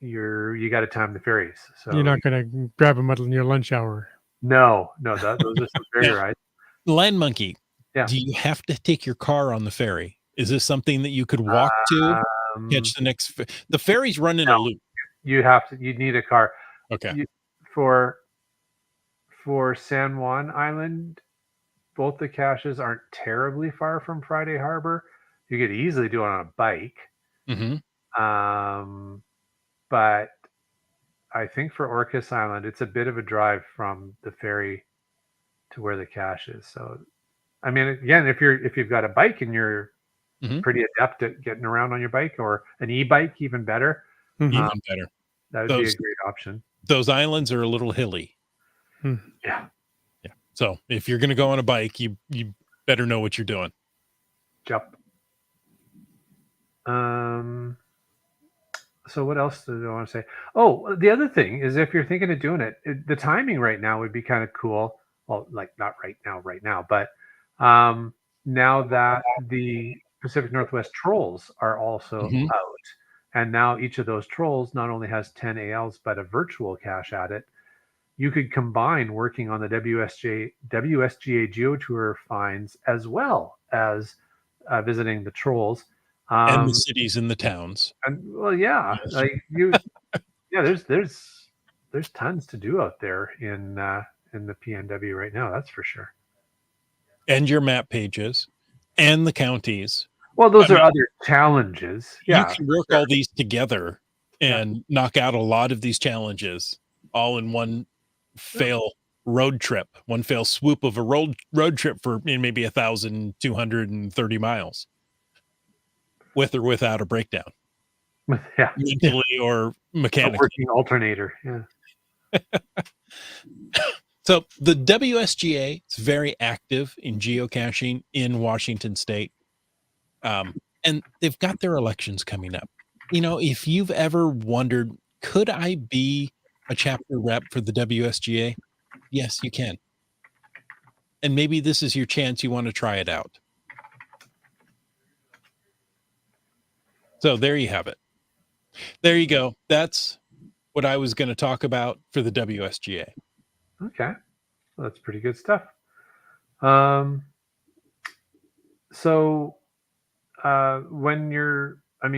you got to time the ferries. So You're not going to grab them at your lunch hour. no, those are some ferry rides. Land Monkey. Yeah. Do you have to take your car on the ferry? Is this something that you could walk to? Catch the next. The ferries run in a loop. You need a car. Okay. For San Juan Island, both the caches aren't terribly far from Friday Harbor. You could easily do it on a bike. Mm-hmm. But I think for Orcas Island, it's a bit of a drive from the ferry to where the cache is. So, I mean, again, if you've got a bike and you're pretty adept at getting around on your bike, or an e-bike, even better. Even better. That would be a great option. Those islands are a little hilly. Yeah. Yeah. So if you're going to go on a bike, you better know what you're doing. Jump. So what else do I want to say? Oh, the other thing is, if you're thinking of doing it, the timing right now would be kind of cool. Well, like not right now, but now that the Pacific Northwest trolls are also out, and now each of those trolls not only has 10 ALs but a virtual cache at it, you could combine working on the WSGA GeoTour finds as well as visiting the trolls. And the cities and the towns. And well, yeah, like there's tons to do out there in the PNW right now. That's for sure. And your map pages, and the counties. Well, those are other challenges. Yeah, you can work all these together and knock out a lot of these challenges all in one road trip, one fail swoop of a road trip for maybe 1,230 miles. With or without a breakdown, mentally or mechanically. A working alternator, yeah. So the WSGA is very active in geocaching in Washington State, and they've got their elections coming up. If you've ever wondered, could I be a chapter rep for the WSGA? Yes, you can. And maybe this is your chance. You want to try it out. So there you have it. There you go. That's what I was going to talk about for the WSGA. Okay. Well, that's pretty good stuff. So when you're, I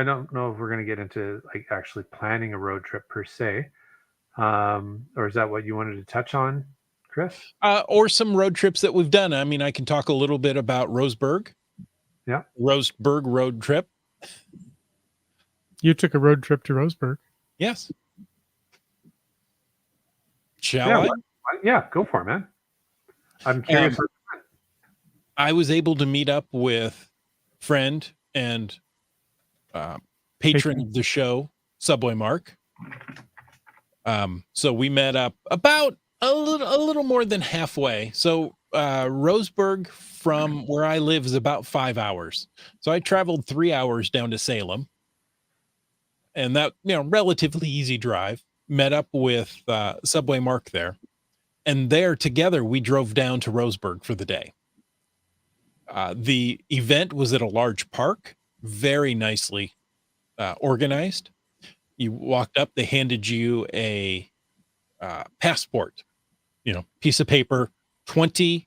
don't know if we're going to get into like actually planning a road trip per se. Or is that what you wanted to touch on, Chris? Or some road trips that we've done. I can talk a little bit about Roseburg. Yeah. Roseburg road trip. You took a road trip to Roseburg. Yes. Shall I? Yeah, go for it, man. I'm curious. I was able to meet up with friend and patron of the show, Subway Mark. So we met up about a little more than halfway. So Roseburg from where I live is about 5 hours. So I traveled 3 hours down to Salem. And that, relatively easy drive. Met up with Subway Mark there. And there together, we drove down to Roseburg for the day. The event was at a large park, very nicely organized. You walked up, they handed you a passport, piece of paper, 20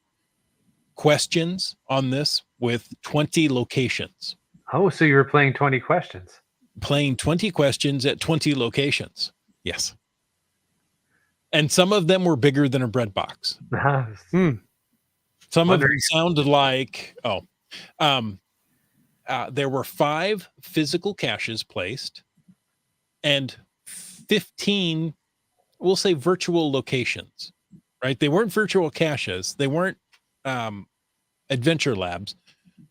questions on this with 20 locations. Oh, so you were playing 20 questions. Playing 20 questions at 20 locations. Yes. And some of them were bigger than a bread box. Some of them sounded like, there were 5 physical caches placed and 15, we'll say, virtual locations, right? They weren't virtual caches. They weren't adventure labs.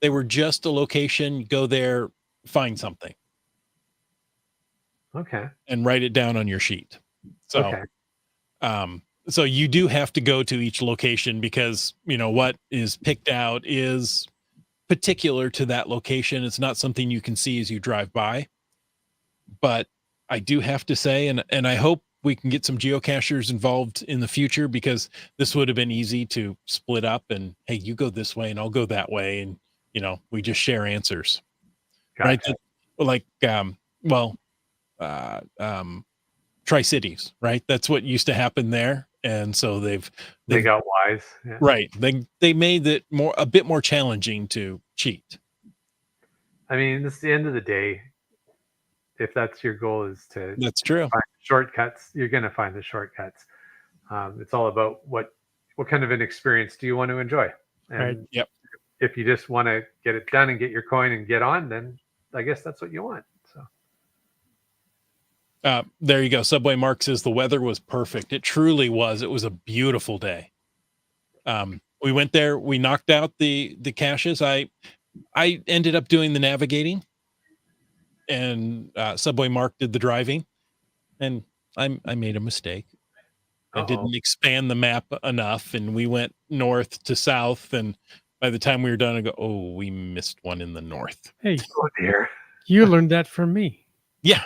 They were just a location, go there, find something. Okay. And write it down on your sheet. So, okay. So you do have to go to each location because, what is picked out is particular to that location. It's not something you can see as you drive by. But I do have to say, and I hope we can get some geocachers involved in the future, because this would have been easy to split up and, hey, you go this way and I'll go that way. And, we just share answers. Gotcha. Right. Tri-Cities, right? That's what used to happen there. And so they got wise. Yeah. Right. They made it a bit more challenging to cheat. I mean, it's the end of the day. If that's your goal, is to that's true. Find shortcuts, you're going to find the shortcuts. It's all about what kind of an experience do you want to enjoy. And right. Yep. If you just want to get it done and get your coin and get on, then I guess that's what you want. So. There you go. Subway Mark says the weather was perfect. It truly was. It was a beautiful day. We went there. We knocked out the caches. I ended up doing the navigating, and Subway Mark did the driving, and I made a mistake. I didn't expand the map enough, and we went north to south, and by the time we were done, I go, oh, we missed one in the north. Hey, oh dear. You learned that from me. Yeah.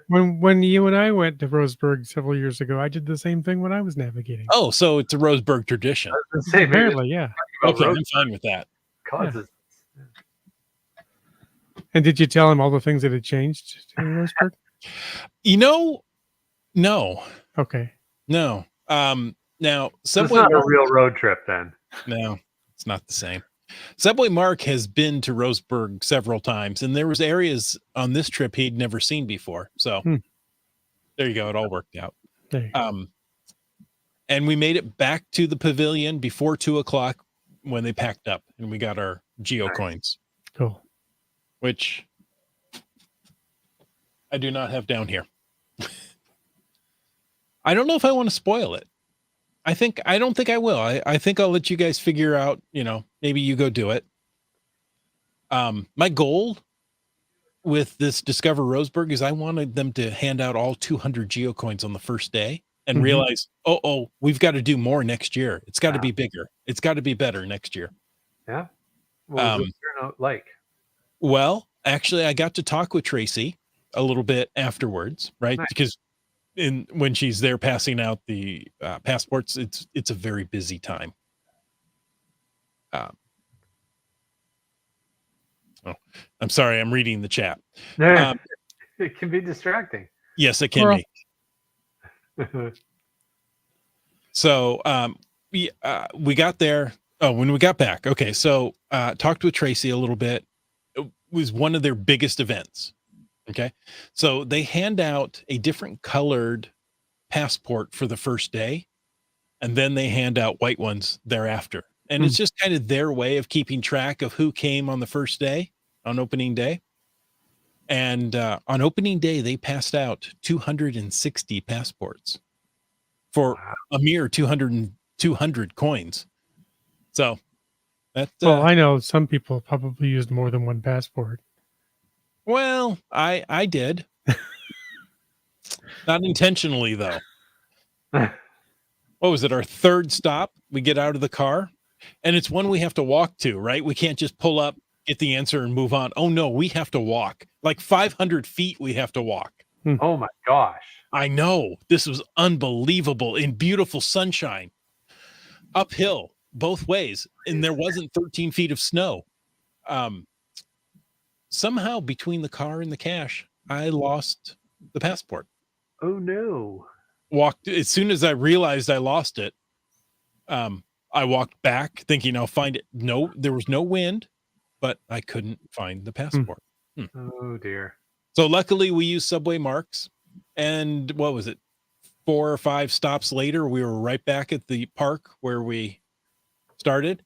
When you and I went to Roseburg several years ago, I did the same thing when I was navigating. Oh, so it's a Roseburg tradition. Apparently, yeah. Okay, I'm fine with that. Causes. Yeah. And did you tell him all the things that had changed in Roseburg? No. Okay. No. Now Subway. It's not a real road trip then. No, it's not the same. Subway Mark has been to Roseburg several times, and there was areas on this trip he'd never seen before. So there you go. It all worked out. And we made it back to the pavilion before 2:00 when they packed up, and we got our geo coins. Cool. Which I do not have down here. I don't know if I want to spoil it. I don't think I will. I think I'll let you guys figure out, maybe you go do it. My goal with this Discover Roseburg is I wanted them to hand out all 200 geocoins on the first day and realize, we've got to do more next year. It's got to be bigger. It's got to be better next year. Yeah. What was it turn out like? Well, actually, I got to talk with Tracy a little bit afterwards, right? Nice. Because when she's there passing out the passports, it's a very busy time. I'm sorry, I'm reading the chat. It can be distracting. Yes, it can be. So we got there. Oh, when we got back. Okay, so talked with Tracy a little bit. It was one of their biggest events. Okay, so they hand out a different colored passport for the first day, and then they hand out white ones thereafter. And it's just kind of their way of keeping track of who came on the first day, on opening day. And on opening day, they passed out 260 passports for a mere 200 coins. So that. Well, I know some people probably used more than one passport. Well, I did. Not intentionally, though. What was it? Our third stop, we get out of the car, and it's one we have to walk to, right? We can't just pull up, get the answer, and move on. Oh, no, we have to walk. Like 500 feet we have to walk. Oh, my gosh. I know. This was unbelievable in beautiful sunshine. Uphill, both ways, and there wasn't 13 feet of snow. somehow between the car and the cache, I lost the passport. Oh no. Walked as soon as I realized I lost it. I walked back thinking I'll find it. No, there was no wind, but I couldn't find the passport. Oh dear. So luckily we used subway marks, and what was it? 4 or 5 stops later, we were right back at the park where we started.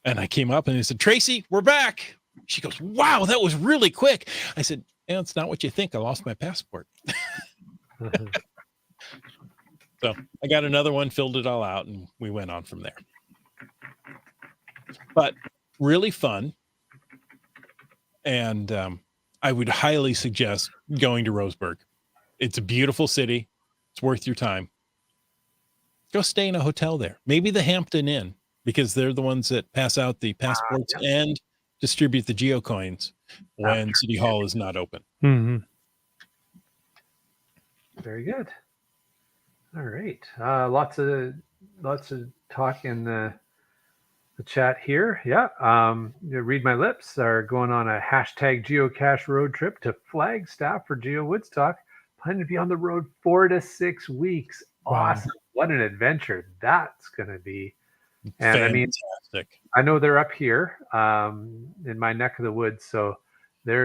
And I came up and I said, "Tracy, we're back." She goes, "Wow, that was really quick." I said, "Yeah, it's not what you think. I lost my passport." So I got another one, filled it all out, and we went on from there. But really fun. And I would highly suggest going to Roseburg. It's a beautiful city. It's worth your time. Go stay in a hotel there. Maybe the Hampton Inn, because they're the ones that pass out the passports and distribute the geocoins when City Hall is not open. Mm-hmm. Very good. All right. Lots of talk in the chat here. Yeah. Read My Lips are going on a hashtag geocache road trip to Flagstaff for Geo Woodstock. Plan to be on the road 4 to 6 weeks. Wow. Awesome. What an adventure that's going to be. And Fantastic. I know they're up here in my neck of the woods. So they're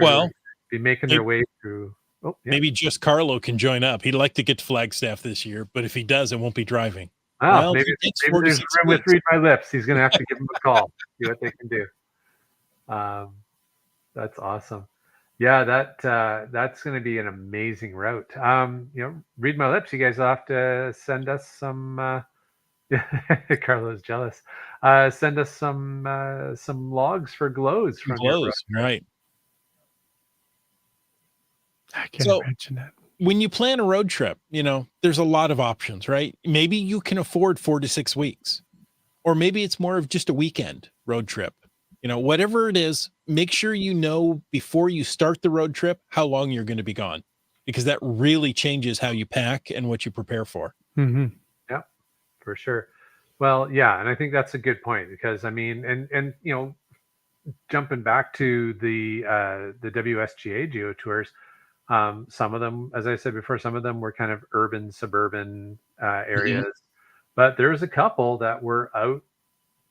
be making their way through. Oh, yeah. Maybe just Carlo can join up. He'd like to get to Flagstaff this year, but if he does, it won't be driving. Oh, maybe there's room with Read My Lips. He's going to have to give him a call, see what they can do. That's awesome. Yeah, that's going to be an amazing route. Read My Lips. You guys will have to send us some. Carlo's jealous. Send us some logs for glows from glows, right? I can't imagine that. When you plan a road trip, there's a lot of options, right? Maybe you can afford 4 to 6 weeks, or maybe it's more of just a weekend road trip. Whatever it is, make sure you know before you start the road trip how long you're going to be gone, because that really changes how you pack and what you prepare for. Mm-hmm. Yeah, for sure. Well, yeah, and I think that's a good point, because jumping back to the WSGA Geo Tours. Some of them, as I said before, some of them were kind of urban, suburban areas, but there's a couple that were out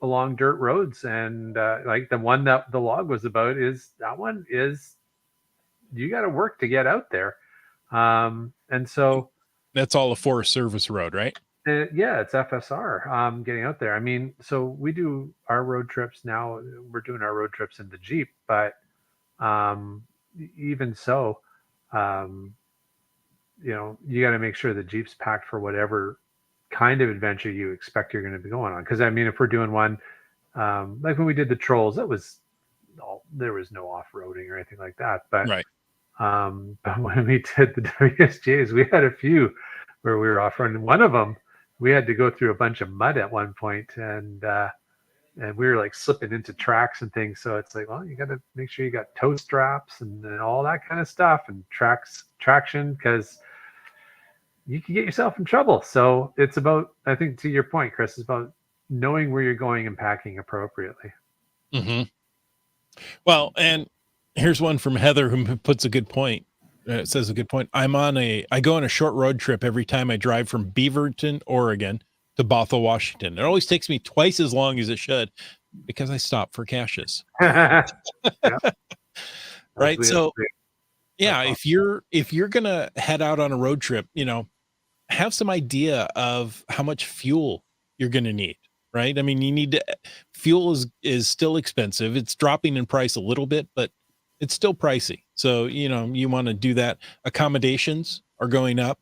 along dirt roads, and like the one that the log was about is you got to work to get out there, and so that's all a Forest Service road, right? Yeah, it's FSR getting out there. So we do our road trips now. We're doing our road trips in the Jeep, but even so. You got to make sure the Jeep's packed for whatever kind of adventure you expect you're going to be going on. Because if we're doing one, like when we did the Trolls, there was no off-roading or anything like that. But right. But when we did the WSJs, we had a few where we were off-roading. One of them, we had to go through a bunch of mud at one point, and we were like slipping into tracks and things. So it's like, well, you got to make sure you got toe straps and all that kind of stuff, and traction, because you can get yourself in trouble. So it's about, I think, to your point, Chris, it's about knowing where you're going and packing appropriately. Mm-hmm. Well, and here's one from Heather who puts a good point. It says a good point. I go on a short road trip every time I drive from Beaverton, Oregon to Bothell, Washington. It always takes me twice as long as it should because I stop for caches. Right. So yeah, if you're going to head out on a road trip, have some idea of how much fuel you're going to need, right? Fuel is still expensive. It's dropping in price a little bit, but it's still pricey. So, you want to do that. Accommodations are going up.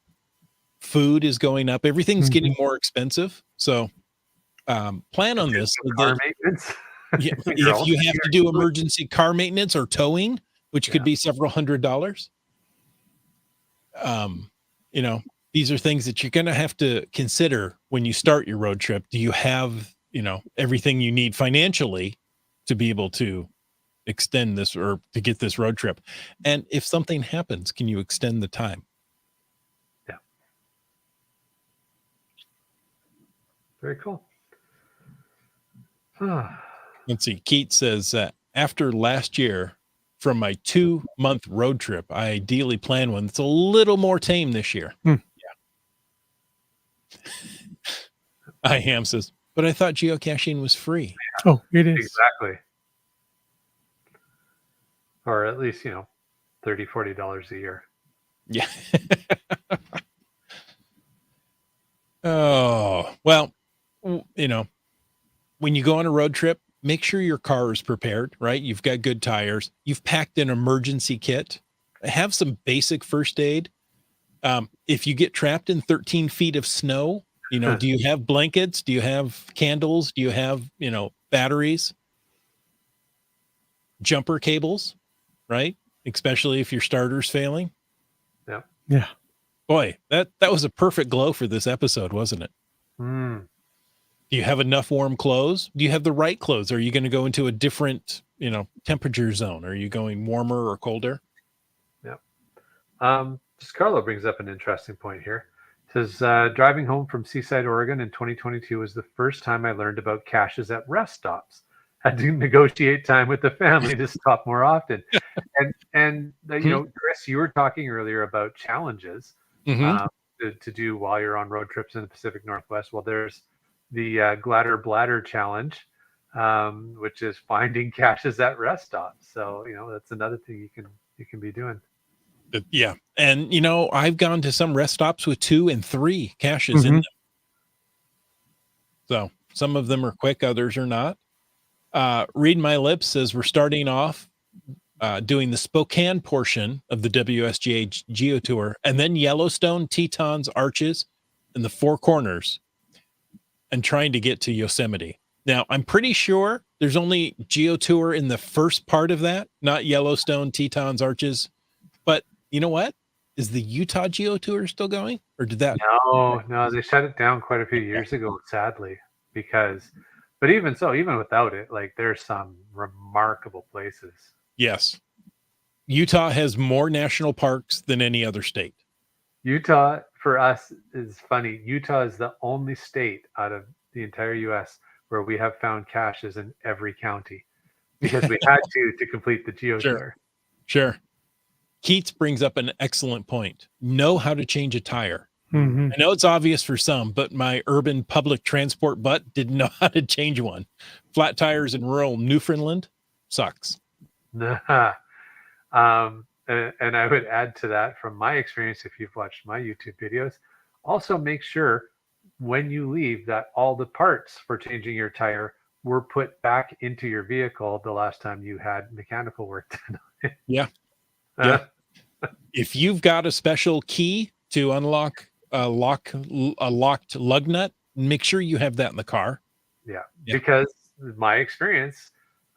Food is going up. Everything's getting more expensive. So plan on this. Car maintenance. If you have to do emergency car maintenance or towing, which could be several $100s, these are things that you're going to have to consider when you start your road trip. Do you have, everything you need financially to be able to extend this or to get this road trip? And if something happens, can you extend the time? Yeah. Very cool. Let's see. Keith says, after last year, from my 2-month road trip. I ideally plan one that's a little more tame this year. Hmm. Yeah. I Ham says, but I thought geocaching was free. Oh, it is. Exactly. Or at least, $30-$40 a year. Yeah. Oh, well, when you go on a road trip, make sure your car is prepared, right? You've got good tires. You've packed an emergency kit. Have some basic first aid. If you get trapped in 13 feet of snow, do you have blankets? Do you have candles? Do you have, batteries? Jumper cables, right? Especially if your starter's failing. Yeah. Yeah. Boy, that was a perfect glow for this episode, wasn't it? Mm. Do you have enough warm clothes? Do you have the right clothes? Are you going to go into a different, temperature zone? Are you going warmer or colder? Yeah. Just Carlo brings up an interesting point here. It says, driving home from Seaside, Oregon in 2022 was the first time I learned about caches at rest stops. Had to negotiate time with the family to stop more often. And Chris, you were talking earlier about challenges to do while you're on road trips in the Pacific Northwest. Well, there's the Gladder Bladder Challenge, which is finding caches at rest stops. So that's another thing you can be doing. Yeah. And, I've gone to some rest stops with 2 and 3 caches in them. So some of them are quick, others are not. Read My Lips says we're starting off doing the Spokane portion of the WSGA Geo Tour, and then Yellowstone, Tetons, Arches, and the Four Corners, and trying to get to Yosemite. Now, I'm pretty sure there's only Geo Tour in the first part of that, not Yellowstone, Tetons, Arches. But you know what? Is the Utah Geo Tour still going? Or did that? No, they shut it down quite a few years ago, sadly, but even so, even without it, like there's some remarkable places. Yes. Utah has more national parks than any other state. Utah, for us, is funny. Utah is the only state out of the entire U.S. where we have found caches in every county because we had to complete the Geo Tour. Sure. Keats brings up an excellent point. Know how to change a tire. Mm-hmm. I know it's obvious for some, but my urban public transport butt didn't know how to change one. Flat tires in rural Newfoundland sucks. And I would add to that, from my experience, if you've watched my YouTube videos, also make sure when you leave that all the parts for changing your tire were put back into your vehicle the last time you had mechanical work done. Yeah. If you've got a special key to unlock a locked lug nut, make sure you have that in the car. Yeah. Because my experience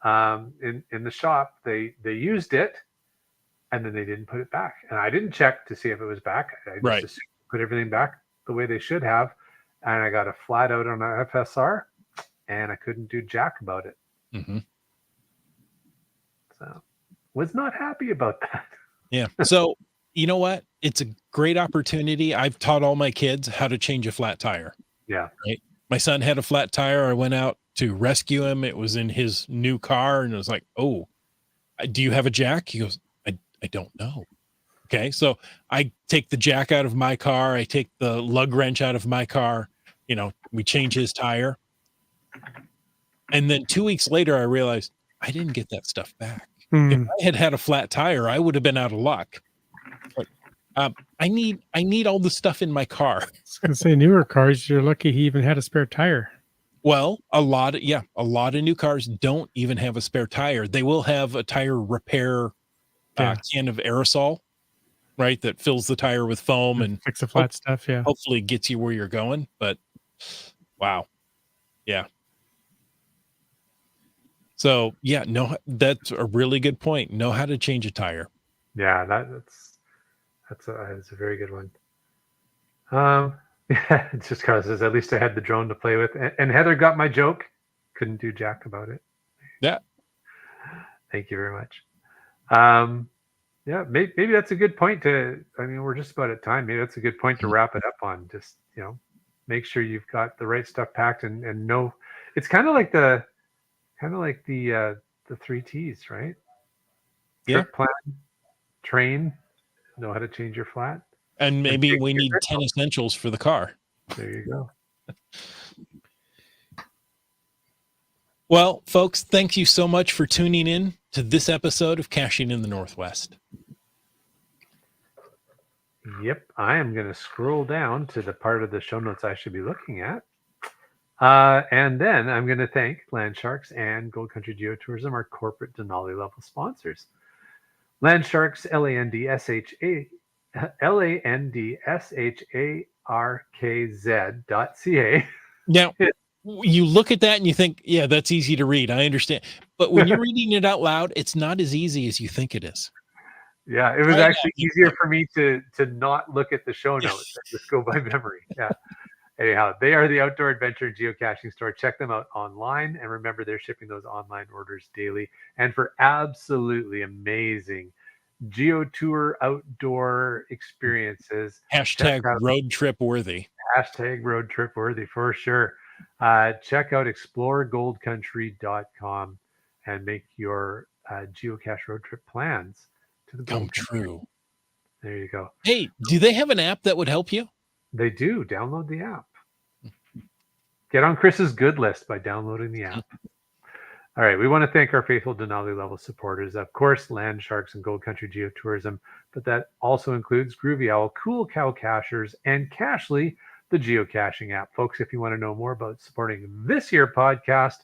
in the shop, they used it and then they didn't put it back, and I didn't check to see if it was back. I just assumed put everything back the way they should have, and I got a flat out on an FSR, and I couldn't do jack about it. Mm-hmm. So was not happy about that. Yeah. So you know what? It's a great opportunity. I've taught all my kids how to change a flat tire. Yeah. Right. My son had a flat tire. I went out to rescue him. It was in his new car. And it was like, oh, do you have a jack? He goes, I don't know. Okay. So I take the jack out of my car. I take the lug wrench out of my car. We change his tire. And then 2 weeks later, I realized I didn't get that stuff back. If I had a flat tire, I would have been out of luck. But I need all the stuff in my car. I was going to say, newer cars, you're lucky he even had a spare tire. Well, a lot of new cars don't even have a spare tire. They will have a tire repair can of aerosol, right? That fills the tire with foam and fix the flat stuff. Yeah. Hopefully gets you where you're going. But wow. Yeah. So no, that's a really good point. Know how to change a tire. Yeah, that's a very good one. Yeah, it's just because at least I had the drone to play with, and Heather got my joke. Couldn't do jack about it. Yeah. Thank you very much. Yeah, maybe that's a good point we're just about at time. Maybe that's a good point to wrap it up on. Just, make sure you've got the right stuff packed and know. It's kind of like the 3 T's, right? Yeah. trip plan, train, know how to change your flat. And maybe we need 10 essentials for the car. There you go. Well, folks, thank you so much for tuning in to this episode of Caching in the Northwest. Yep, I am going to scroll down to the part of the show notes I should be looking at. And then I'm going to thank Land Sharks and Gold Country Geotourism, our corporate Denali level sponsors. Land Sharks, LANDSHARKZ.ca. Now, you look at that and you think, yeah, that's easy to read. I understand. But when you're reading it out loud, it's not as easy as you think it is. Yeah, it was actually easier for me to not look at the show notes and just go by memory. Yeah. Anyhow, they are the outdoor adventure and geocaching store. Check them out online. And remember, they're shipping those online orders daily. And for absolutely amazing geotour outdoor experiences. Hashtag road trip worthy. Hashtag road trip worthy for sure. Check out exploregoldcountry.com and make your geocache road trip plans to the Come true. There you go. Hey, do they have an app that would help you? They do. Download the app. Get on Chris's good list by downloading the app. All right. We want to thank our faithful Denali level supporters. Of course, Land Sharks and Gold Country Geotourism, but that also includes Groovy Owl, Cool Cow Cachers, and Cachly, the geocaching app. Folks, if you want to know more about supporting this here podcast,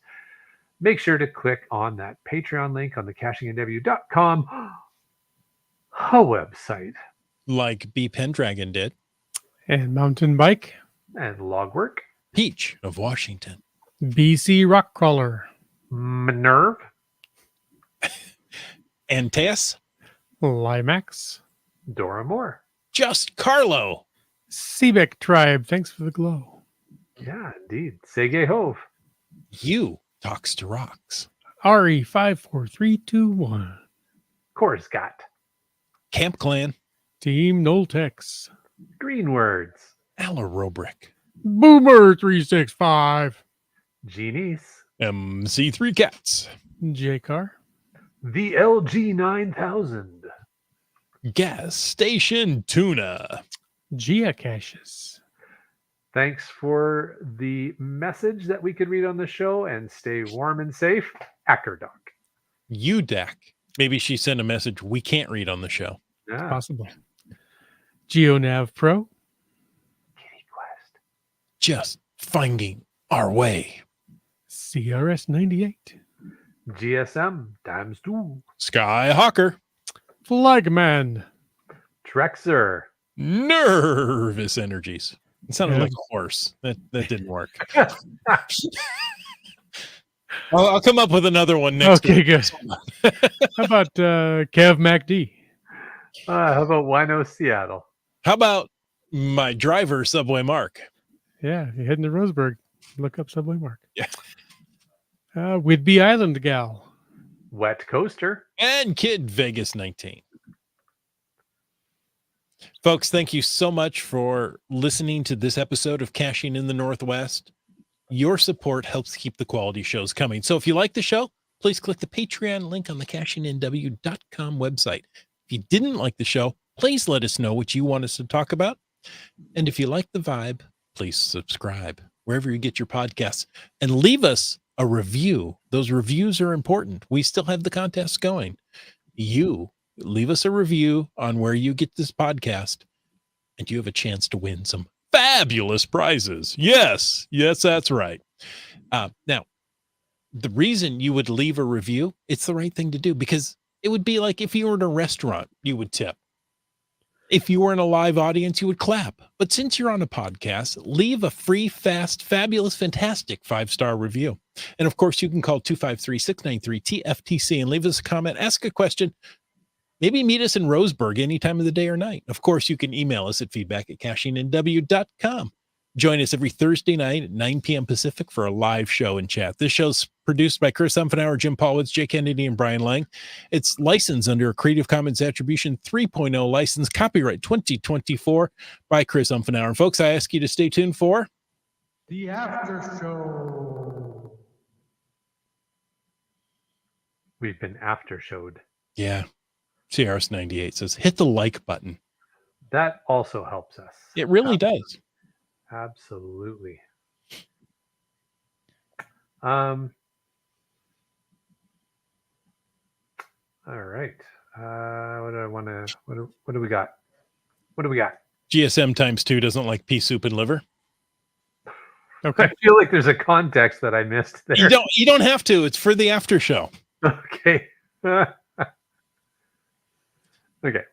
make sure to click on that Patreon link on the cachingandw.com website. Like B. Pendragon did. And Mountain Bike. And Logwork. Peach of Washington. BC Rock Crawler. Minerve. And Tess. Limax. Dora Moore. Just Carlo. Seebeck Tribe. Thanks for the glow. Yeah, indeed. Sege Hove. You talks to rocks. RE54321. Korsgat. Camp Clan. Team Noltex. Green Words. Alarobrick. Boomer 365. Genies. MC3 Cats. J-Car. The LG 9000. Gas Station Tuna. Geocaches. Thanks for the message that we could read on the show, and stay warm and safe. Ackerdoc. UDAC. Maybe she sent a message we can't read on the show. Yeah. Possible. GeoNav Pro. Kitty Quest. Just finding our way. CRS 98. GSM times 2. Skyhawker. Flagman. Trexer. Nervous Energies. It sounded Yeah. like a horse. That didn't work. I'll come up with another one next Okay, week. good. How about Kev MacD? How about Wino Seattle? How about my driver, Subway Mark? Yeah, you're heading to Roseburg. Look up Subway Mark. Yeah. Whidbey Island Gal. Wet Coaster. And Kid Vegas 19. Folks, thank you so much for listening to this episode of Caching in the Northwest. Your support helps keep the quality shows coming. So if you like the show, please click the Patreon link on the cachingandw.com website. If you didn't like the show, please let us know what you want us to talk about. And if you like the vibe, please subscribe wherever you get your podcasts and leave us a review. Those reviews are important. We still have the contest going. You leave us a review on where you get this podcast, and you have a chance to win some fabulous prizes. Yes, that's right. Now, the reason you would leave a review, it's the right thing to do, because it would be like if you were in a restaurant, you would tip. If you were in a live audience, you would clap. But since you're on a podcast, leave a free, fast, fabulous, fantastic 5-star review. And of course, you can call 253-693-TFTC and leave us a comment, ask a question. Maybe meet us in Roseburg any time of the day or night. Of course, you can email us at feedback@cachingandw.com. Join us every Thursday night at 9 p.m. Pacific for a live show and chat. This show's produced by Chris Umfenauer, Jim Paulwitz, Jay Kennedy, and Brian Lang. It's licensed under a Creative Commons Attribution 3.0 license, copyright 2024 by Chris Umfenauer. And folks, I ask you to stay tuned for The After Show. We've been after showed. Yeah, CRS98 says, hit the like button. That also helps us. It really does. Absolutely. All right. What do I want to? What do we got? What do we got? GSM times 2 doesn't like pea soup and liver. Okay. I feel like there's a context that I missed there. You don't have to. It's for the after show. Okay. Okay.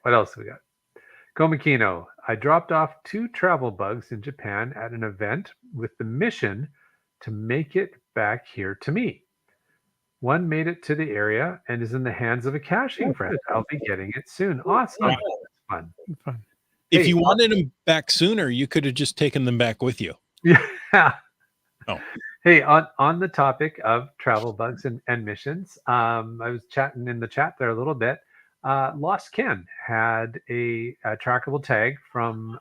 What else do we got? Komakino. I dropped off 2 travel bugs in Japan at an event with the mission to make it back here to me. One made it to the area and is in the hands of a caching friend. I'll be getting it soon. Awesome. Wow. That's fun. If Hey, you wanted them back sooner, you could have just taken them back with you. Yeah. Oh. Hey, on the topic of travel bugs and missions, I was chatting in the chat there a little bit. Lost Ken had a trackable tag from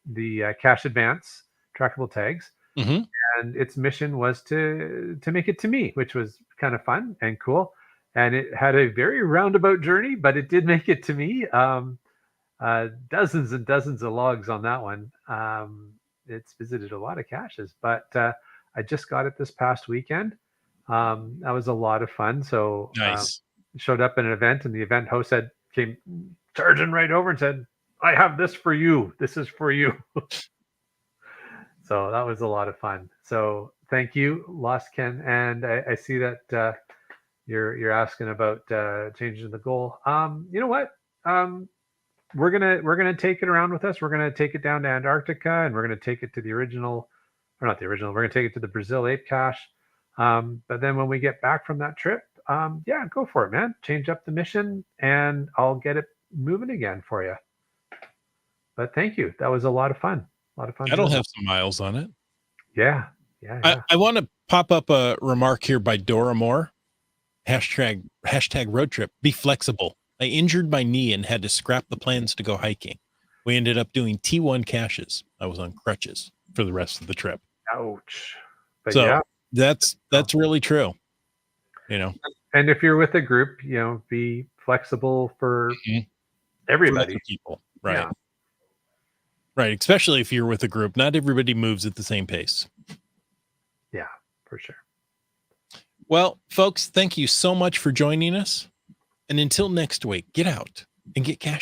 the Cache Advance trackable tags, Mm-hmm. and its mission was to make it to me, which was kind of fun and cool. And it had a very roundabout journey, but it did make it to me. Dozens and dozens of logs on that one. It's visited a lot of caches, but I just got it this past weekend. That was a lot of fun. So Nice. showed up at an event, and the event host came charging right over and said, "I have this for you. This is for you." So that was a lot of fun. So thank you, Lost Ken. And I see that you're asking about changing the goal. You know what? We're gonna take it around with us. We're gonna take it down to Antarctica, and we're gonna take it to the original, or not the original. We're gonna take it to the Brazil Ape Cache. But then when we get back from that trip, yeah, go for it, man. Change up the mission, and I'll get it moving again for you. But thank you. That was a lot of fun. A lot of fun. That'll have some miles on it. Yeah. I want to pop up a remark here by Dora Moore. Hashtag road trip. Be flexible. I injured my knee and had to scrap the plans to go hiking. We ended up doing T1 caches. I was on crutches for the rest of the trip. Ouch. But So yeah. that's really true. You know, And if you're with a group, be flexible for everybody. for people, right? Yeah. Right. Especially if you're with a group, not everybody moves at the same pace. Yeah, for sure. Well, folks, thank you so much for joining us. And until next week, get out and get caching.